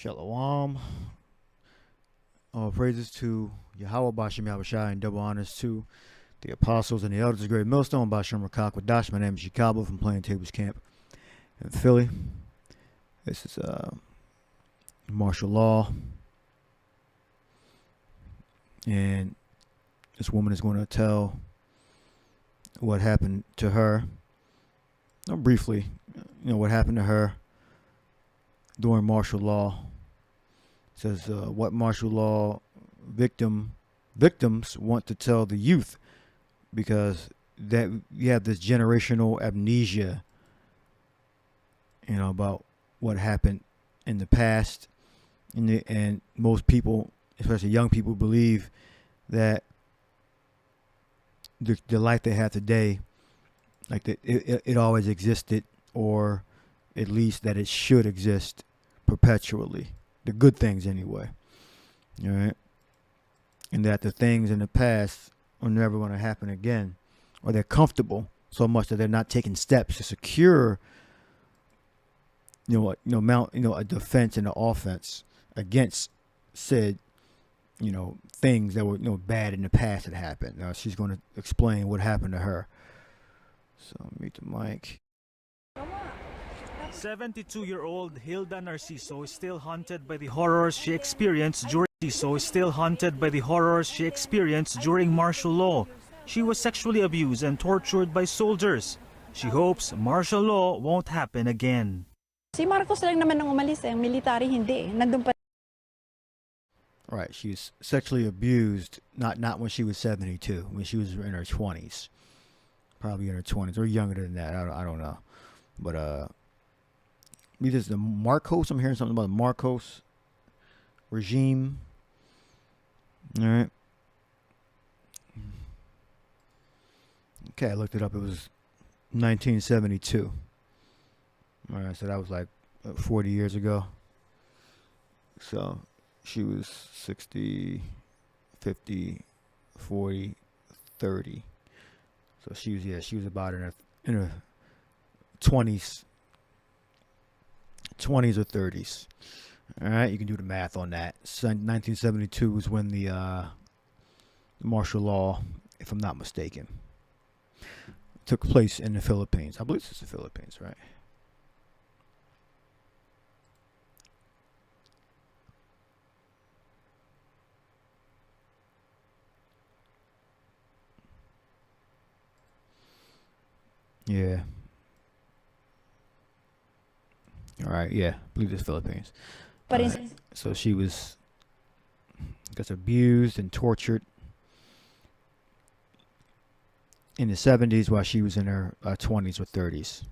Shalom. All praises to Yahweh Bashem Yahushai and double honors to the apostles and the elders of Great Millstone Bashem Rakak Wadash. My name is Chicago from Playing Tables Camp in Philly. This is martial law. And this woman is going to tell what happened to her. Briefly, what happened to her during martial law. It says what martial law victims want to tell the youth, because that you have this generational amnesia, about what happened in the past, and most people, especially young people, believe that the life they have today, like that it always existed, or at least that it should exist perpetually. The good things anyway. All right. And that the things in the past are never going to happen again, or they're comfortable so much that they're not taking steps to secure a defense and an offense against said things that were bad in the past that happened. Now she's going to explain what happened to her. So mute the mic. 72-year-old Hilda Narciso is still haunted by the horrors she experienced during martial law. She was sexually abused and tortured by soldiers. She hopes martial law won't happen again. Si Marcos lang naman nang umalis, ang military hindi. Nandun pa. Right, she was sexually abused not when she was 72, when she was in her 20s. Probably in her 20s or younger than that. I don't know. But this is the Marcos. I'm hearing something about the Marcos regime. All right. Okay, I looked it up. It was 1972. All right, so that was like 40 years ago. So she was 60, 50, 40, 30. So she was about in her 20s or 30s. All right, you can do the math on that. So 1972 was when the martial law, if I'm not mistaken, took place in the Philippines. I believe it's the Philippines, right? Yeah. All right, yeah, I believe it's Philippines. Right. So she was, abused and tortured in the 70s while she was in her 20s or 30s.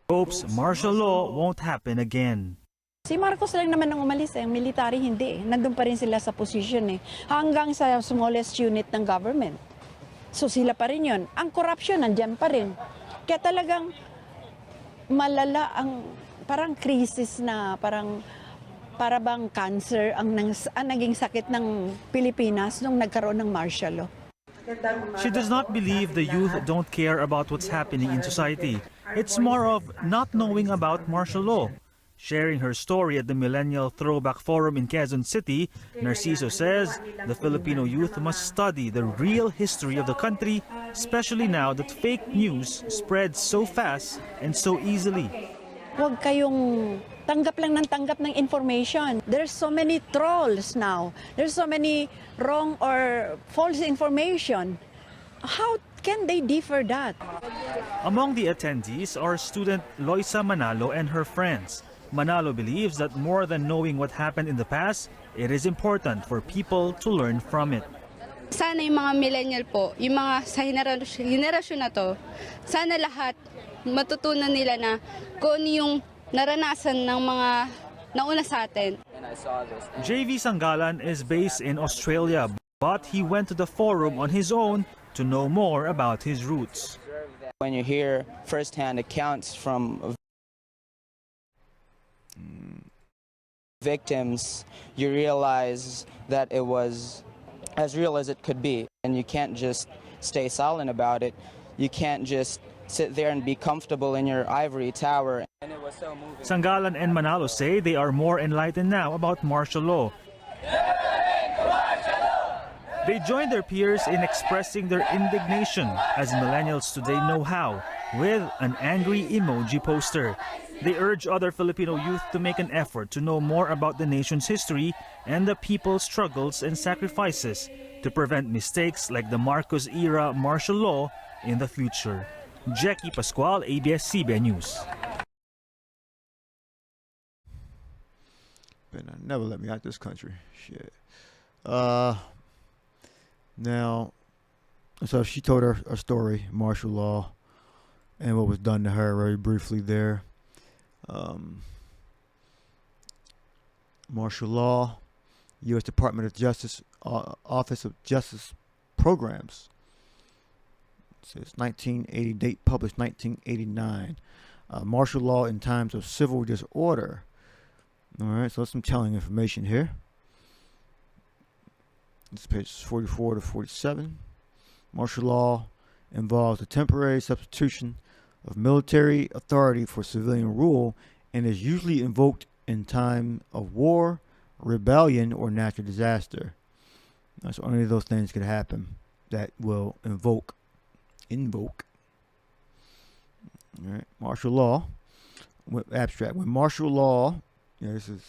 Hopes martial law won't happen again. Si Marcos lang naman nang umalis, ang military hindi. Nandun pa rin sila sa position hanggang sa smallest unit ng government. So sila pa rin yun. Ang corruption nandyan pa rin. Kaya talagang malala ang parang crisis na para bang cancer ang naging sakit ng Pilipinas nung nagkaroon ng martial law. She does not believe the youth don't care about what's happening in society. It's more of not knowing about martial law. Sharing her story at the Millennial Throwback Forum in Quezon City, Narciso says the Filipino youth must study the real history of the country, especially now that fake news spreads so fast and so easily. Huwag kayong tanggap ng information. There's so many trolls now. There's so many wrong or false information. How can they differ that? Among the attendees are student Loisa Manalo and her friends. Manalo believes that more than knowing what happened in the past, it is important for people to learn from it. Sana yung mga millennial po, yung mga sa henerasyon na to, sana lahat matutunan nila na kung ano yung naranasan ng mga nauna sa atin. JV Sanggalan is based in Australia, but he went to the forum on his own to know more about his roots. When you hear first-hand accounts from victims, you realize that it was as real as it could be, and you can't just stay silent about it. You can't just sit there and be comfortable in your ivory tower. And it was Sangalan and Manalo say they are more enlightened now about martial law. They join their peers in expressing their indignation, as millennials today know how, with an angry emoji poster. They urge other Filipino youth to make an effort to know more about the nation's history and the people's struggles and sacrifices to prevent mistakes like the Marcos-era martial law in the future. Jackie Pascual, ABS-CBN News. Man, never let me out this country. Shit. Now, so she told her story, martial law, and what was done to her very briefly there. Martial law, U.S. Department of Justice, Office of Justice Programs. It says 1980, date published 1989. Martial law in times of civil disorder. All right, so some telling information here. This is pages 44 to 47. Martial law involves the temporary substitution of military authority for civilian rule and is usually invoked in time of war, rebellion, or natural disaster. So only those things could happen that will invoke. All right, martial law. Abstract. When martial law, this is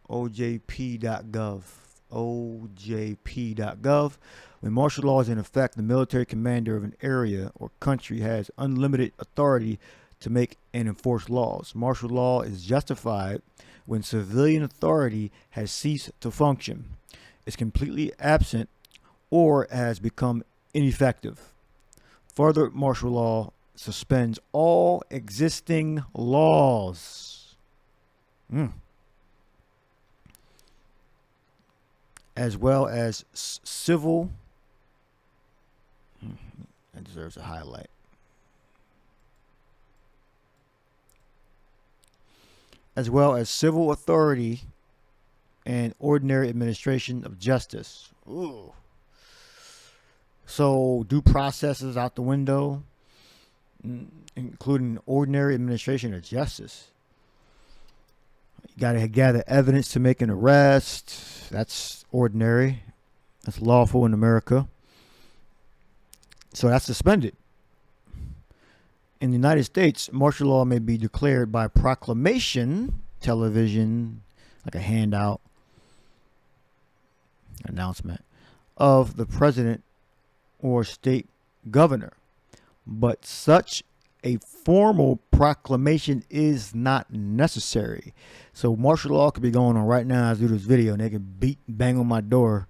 ojp.gov. ojp.gov. When martial law is in effect, the military commander of an area or country has unlimited authority to make and enforce laws. Martial law is justified when civilian authority has ceased to function, is completely absent, or has become ineffective. Further, martial law suspends all existing laws. As well as civil, that deserves a highlight. As well as civil authority and ordinary administration of justice. Ooh. So due process is out the window, including ordinary administration of justice. You got to gather evidence to make an arrest. That's ordinary. That's lawful in America. So that's suspended. In the United States, martial law may be declared by proclamation, television, like a handout, announcement, of the president or state governor. But such a formal proclamation is not necessary. So martial law could be going on right now as I do this video, and they can bang on my door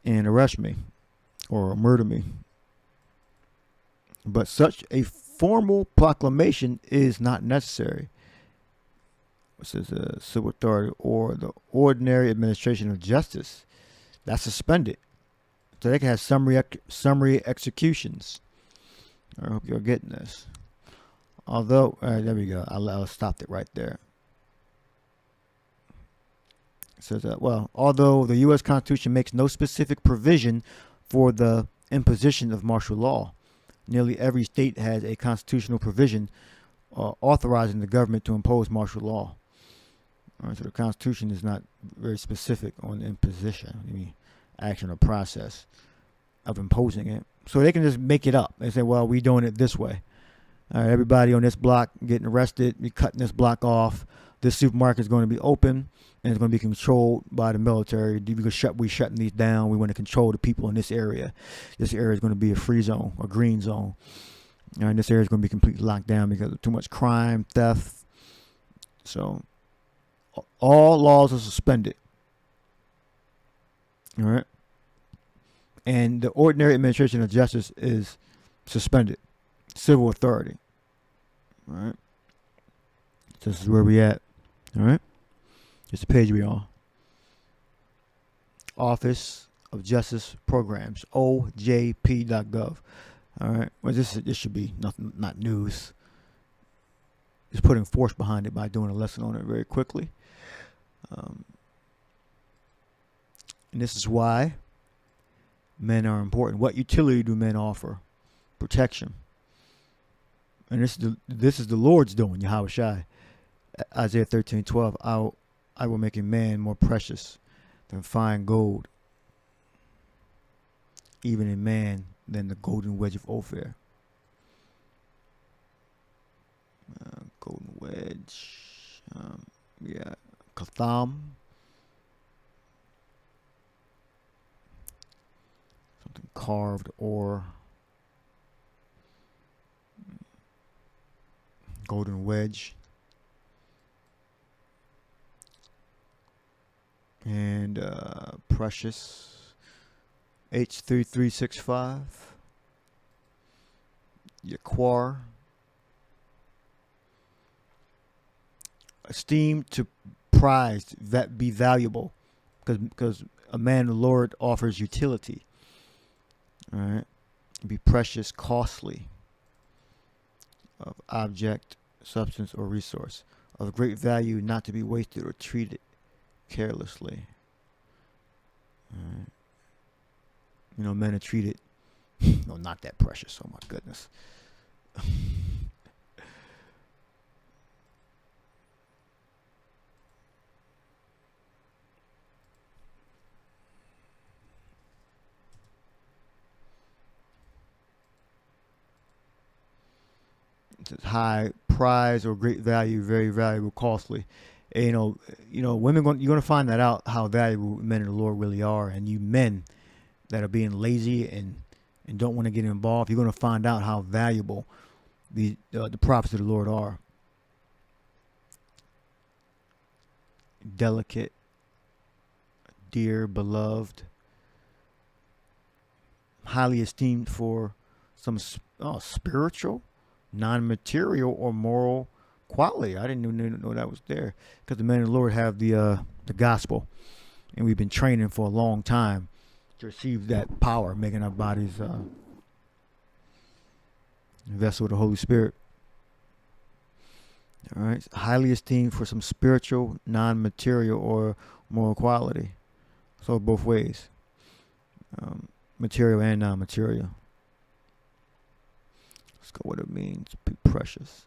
and arrest me or murder me. But such a formal proclamation is not necessary. It says civil authority or the ordinary administration of justice. That's suspended. So they can have summary executions. I hope you're getting this. Although, there we go. I stopped it right there. It says that, although the U.S. Constitution makes no specific provision for the imposition of martial law, nearly every state has a constitutional provision authorizing the government to impose martial law. All right, so the Constitution is not very specific on imposition, any action or process of imposing it. So they can just make it up. They say, well, we're doing it this way. All right, everybody on this block getting arrested. We're cutting this block off. This supermarket is going to be open, and it's going to be controlled by the military. We're shutting these down. We want to control the people in this area. This area is going to be a free zone, a green zone. All right, this area is going to be completely locked down because of too much crime, theft. So all laws are suspended. All right. And the ordinary administration of justice is suspended. Civil authority. All right. This is where we at. All right. It's the page we on. Office of Justice Programs. OJP.gov. All right. Well, this should be nothing, not news. Just putting force behind it by doing a lesson on it very quickly. And this is why men are important. What utility do men offer? Protection. And this is the Lord's doing, Yahweh Shai. Isaiah 13:12. I will make a man more precious than fine gold, even a man than the golden wedge of Ophir. Golden wedge. Katham. Something carved or golden wedge. And precious. H3365. Yaquar. Esteemed to prized, that be valuable, because a man the Lord offers utility. All right, be precious, costly, of object, substance, or resource, of great value, not to be wasted or treated carelessly. All right. You know, men are treated, no, not that precious. Oh my goodness. High prize or great value, very valuable, costly. And, you know, women you're gonna find that out, how valuable men in the Lord really are. And you men that are being lazy and don't want to get involved, you're gonna find out how valuable the prophets of the Lord are. Delicate, dear, beloved, highly esteemed for some spiritual, non-material, or moral quality. I didn't even know that was there, because the men of the Lord have the gospel, and we've been training for a long time to receive that power, making our bodies a vessel of the Holy Spirit. All right, highly esteemed for some spiritual, non-material, or moral quality. So both ways, material and non-material. Let's go what it means. Be precious.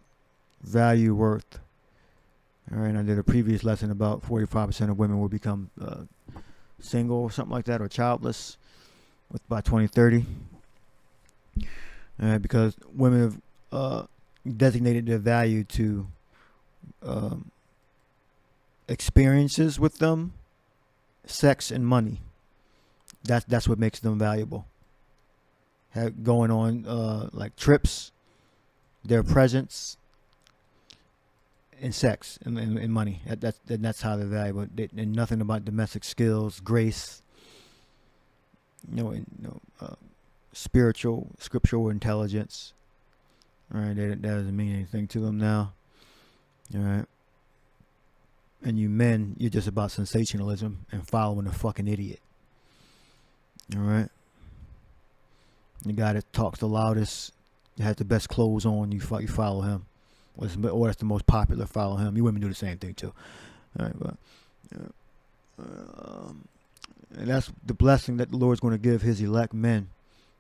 Value, worth. All right, I did a previous lesson about 45% of women will become single or something like that, or childless by 2030. Because women have designated their value to experiences with them, sex, and money. That's what makes them valuable. Going on like trips, their presence, and sex, and money. That's how they're valuable. And nothing about domestic skills, grace, spiritual, scriptural intelligence. All right, that doesn't mean anything to them now. All right. And you men, you're just about sensationalism and following a fucking idiot. All right. The guy that talks the loudest, has the best clothes on, you follow him. Or that's the most popular, follow him. You women do the same thing too. All right, but and that's the blessing that the Lord's going to give his elect men.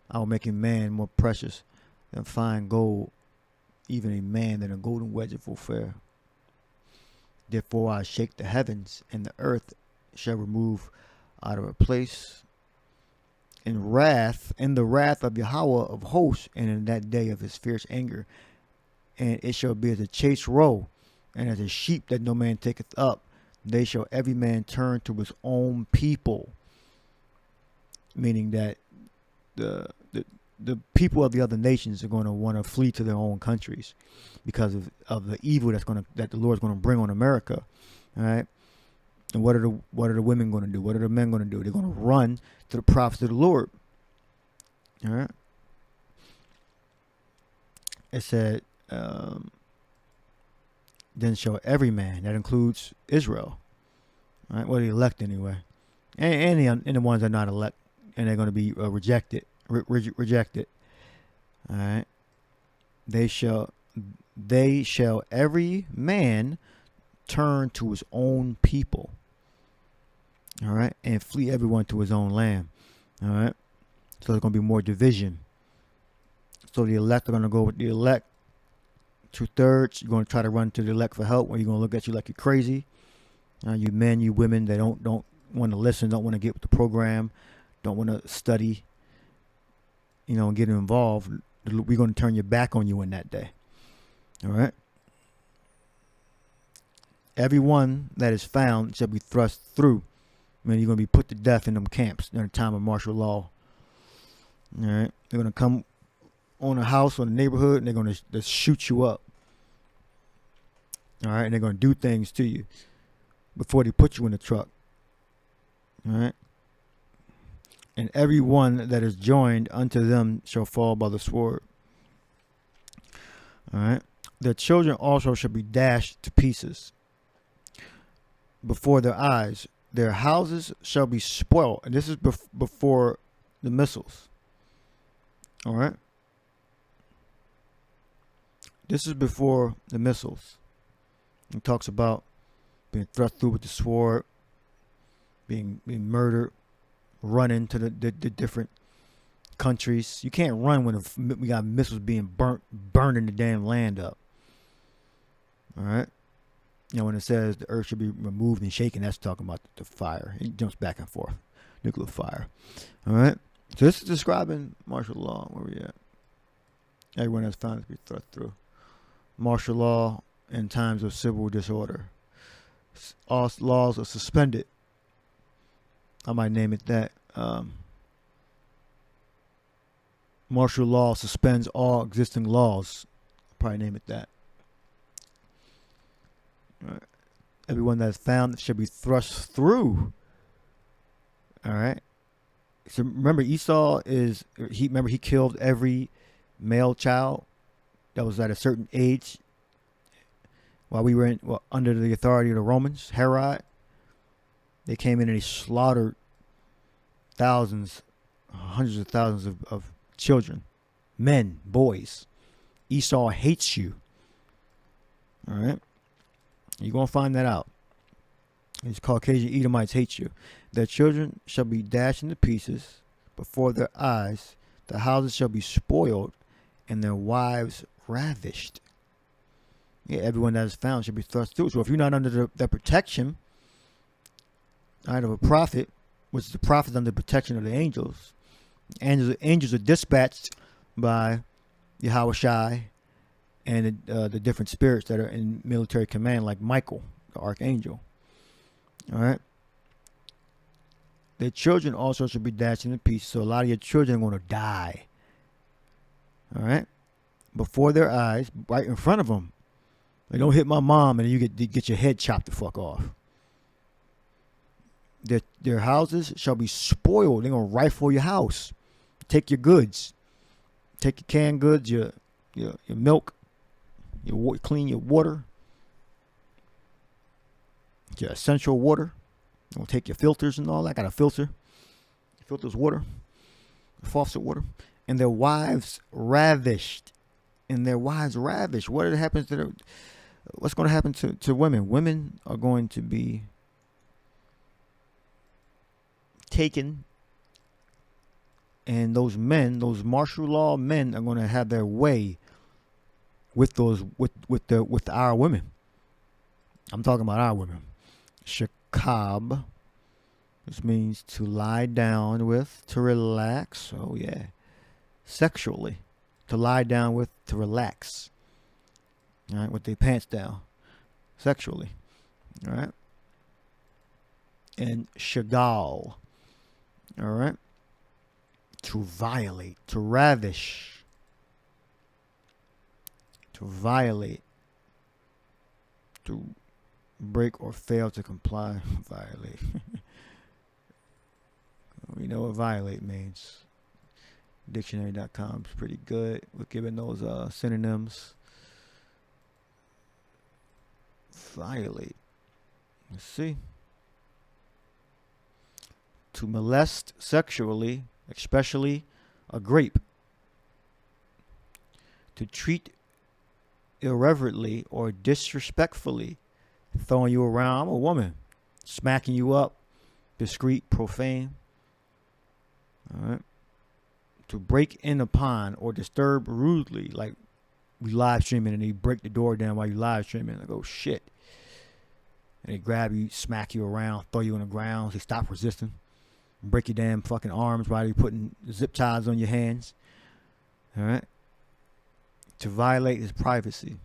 I will make a man more precious than fine gold, even a man than a golden wedge of Ophir. Therefore I shake the heavens, and the earth shall remove out of her place in the wrath of Yahweh of hosts, and in that day of his fierce anger. And it shall be as a chased roe, and as a sheep that no man taketh up. They shall every man turn to his own people. Meaning that the people of the other nations are going to want to flee to their own countries because of the evil that the Lord's going to bring on America. All right. And what are the women going to do? What are the men going to do? They're going to run to the prophets of the Lord. All right. It said, then shall every man, that includes Israel, all right, well, the elect anyway, and the ones that are not elect, and they're going to be rejected. All right. They shall every man turn to his own people. All right, and flee everyone to his own land. All right. So there's going to be more division. So the elect are going to go with the elect, 2/3, you're going to try to run to the elect for help, or you're going to look at you like you're crazy. You men, you women, they don't want to listen, don't want to get with the program, don't want to study, and get involved. We're going to turn your back on you in that day. All right? Everyone that is found shall be thrust through. You're going to be put to death in them camps during the time of martial law. All right? They're going to come on a house or a neighborhood, and they're going to shoot you up. All right? And they're going to do things to you before they put you in the truck. All right? And everyone that is joined unto them shall fall by the sword. All right? Their children also shall be dashed to pieces before their eyes. Their houses shall be spoiled. And this is before the missiles. All right? This is before the missiles. It talks about being thrust through with the sword, being murdered, running to the different countries. You can't run when we got missiles being burning the damn land up. All right? When it says the earth should be removed and shaken, that's talking about the fire. It jumps back and forth. Nuclear fire. All right? So this is describing martial law. Where we at? Everyone that's found to be thrust through. Martial law in times of civil disorder. All laws are suspended. I might name it that. Martial law suspends all existing laws. I'll probably name it that. All right. Everyone that is found should be thrust through. All right. So remember, Esau he killed every male child that was at a certain age while we were under the authority of the Romans. Herod. They came in and they slaughtered thousands, hundreds of thousands of children, men, boys. Esau hates you. All right? You're going to find that out. These Caucasian Edomites hate you. Their children shall be dashed into pieces before their eyes. The houses shall be spoiled and their wives ravished. Yeah, everyone that is found shall be thrust through. So if you're not under the protection of a prophet, which is the prophet under the protection of the angels. Angels are dispatched by Yahweh and the different spirits that are in military command, like Michael, the archangel. All right. Their children also should be dashed into pieces. So a lot of your children are going to die. All right. Before their eyes, right in front of them. They don't hit my mom and you get your head chopped the fuck off. Their houses shall be spoiled. They're going to rifle your house. Take your goods. Take your canned goods, your milk, clean your water, your essential water. They'll take your filters and all that. Got a filter. Filters water. Faucet water. And their wives ravished. What happens to their... What's going to happen to women? Women are going to be taken, and those men, those martial law men, are going to have their way with our women. I'm talking about our women. Shakab, which means to lie down with, to relax. Oh yeah, sexually, to lie down with, to relax. All right, with their pants down, sexually. All right, and shagal. All right, to violate, to ravish, to violate, to break or fail to comply. Violate. We know what violate means. Dictionary.com is pretty good with giving those synonyms. Violate. Let's see. To molest sexually, especially a grape. To treat irreverently or disrespectfully, throwing you around. I'm a woman. Smacking you up. Discreet, profane. All right. To break in upon or disturb rudely, like we live streaming and they break the door down while you live streaming. Like, oh shit. And they grab you, smack you around, throw you on the ground. They stop resisting. Break your damn fucking arms while you're putting zip ties on your hands. All right? To violate his privacy.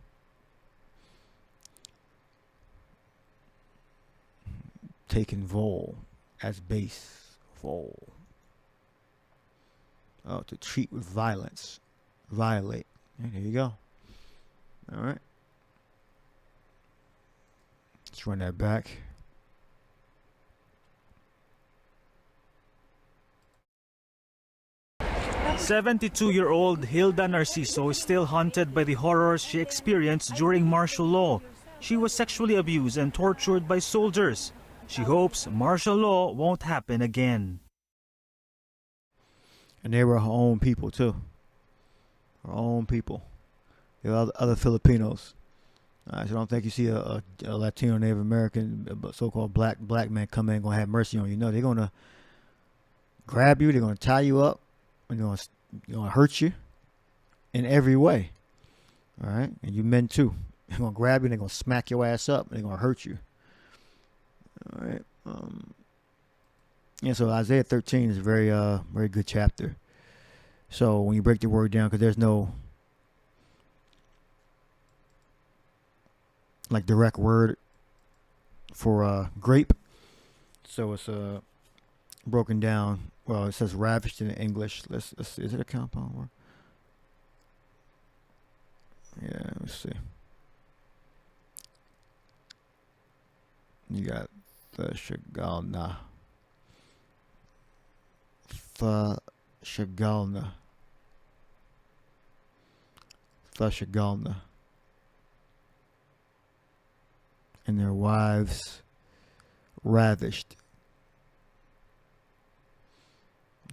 Taking vol as base. Vol. Oh, to treat with violence. Violate. Yeah, there you go. All right. Let's run that back. "72-year-old Hilda Narciso is still haunted by the horrors she experienced during martial law. She was sexually abused and tortured by soldiers. She hopes martial law won't happen again." And they were her own people too. Her own people. There were other Filipinos. So I don't think you see a Latino Native American, so-called black man come in and gonna have mercy on you. No, they're gonna grab you. They're gonna tie you up. And they're gonna hurt you in every way. All right, and you men too. They're gonna grab you. And they're gonna smack your ass up. And they're gonna hurt you. All right. Yeah. So Isaiah 13 is a very very good chapter. So when you break the word down, because there's no like direct word for grape, so it's broken down. Well, it says ravished in English. Let's see. Is it a compound word? Yeah, let's see. You got the shagalna. The shagalna. The shagalna. And their wives ravished.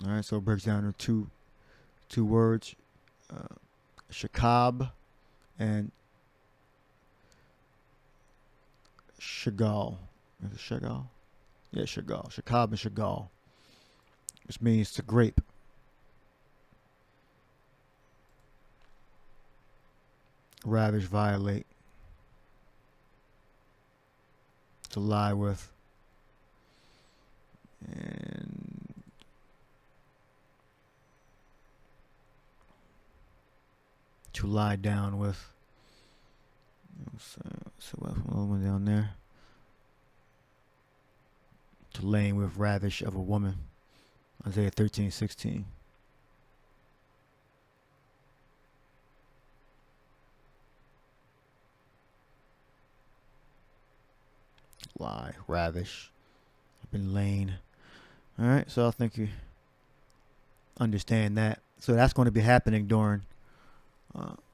All right, so it breaks down to two words, shakab and shagal. Is it shagal? Yeah, shagal. Shakab and shagal, which means to grape. Ravish, violate, to lie with, and to lie down with. So what's another one down there? To laying with ravish of a woman. Isaiah 13:16. Lie, ravish. I've been laying. All right, so I think you understand that. So that's going to be happening during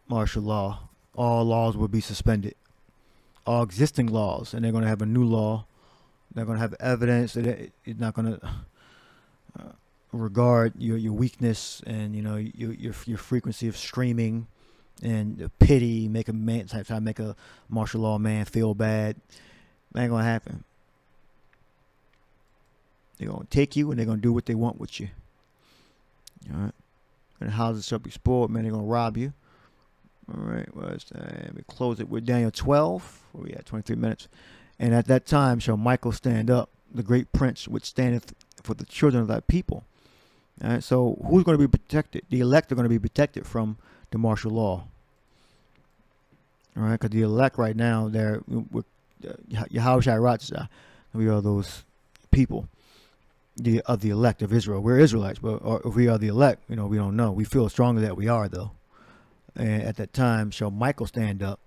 martial law. All laws will be suspended. All existing laws, and they're going to have a new law. They're going to have evidence that it's not going to regard your weakness and your frequency of screaming and pity. Make a man try to make a martial law man feel bad. That ain't going to happen. They're going to take you and they're going to do what they want with you. All right. And the houses shall be spoiled, man. They're going to rob you. All right. Well, let me close it with Daniel 12. Where we at? 23 minutes. And at that time shall Michael stand up, the great prince which standeth for the children of thy people. All right. So who's going to be protected? The elect are going to be protected from the martial law. All right. Because the elect right now, they're Yahushua, we are those people of the elect of Israel. We're Israelites, but if we are the elect, we don't know. We feel strongly that we are, though. And at that time shall Michael stand up,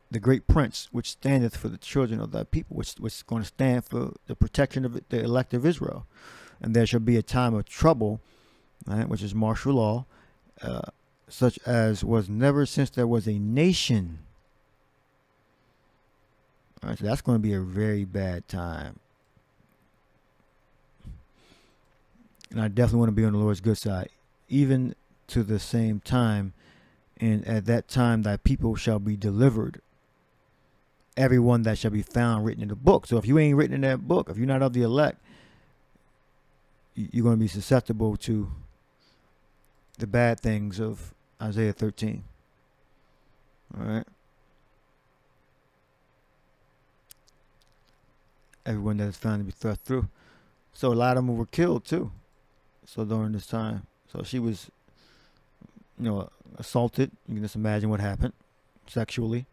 the great prince, which standeth for the children of thy people, which is going to stand for the protection of the elect of Israel. And there shall be a time of trouble, right, which is martial law, such as was never since there was a nation. All right, so that's going to be a very bad time. And I definitely want to be on the Lord's good side. Even to the same time, and at that time thy people shall be delivered. Everyone that shall be found written in the book. So if you ain't written in that book, if you're not of the elect, you're going to be susceptible to the bad things of Isaiah 13. All right. Everyone that is found to be thrust through. So a lot of them were killed too. So during this time. So she was, assaulted. You can just imagine what happened. Sexually.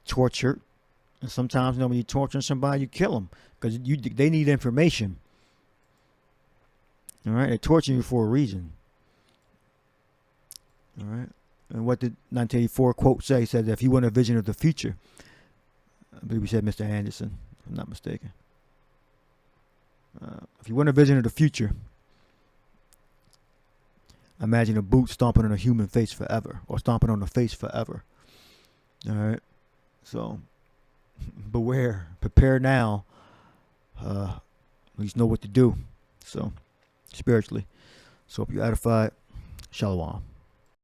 Tortured. And sometimes, when you torture somebody, you kill them. Because they need information. All right? They torture you for a reason. All right? And what did 1984 quote say? He said, if you want a vision of the future, I believe we said Mr. Anderson, if I'm not mistaken. If you want a vision of the future, imagine a boot stomping on a human face forever, or stomping on a face forever. All right? So, beware. Prepare now. At least know what to do. So, spiritually. So, hope you're edified. Shalom.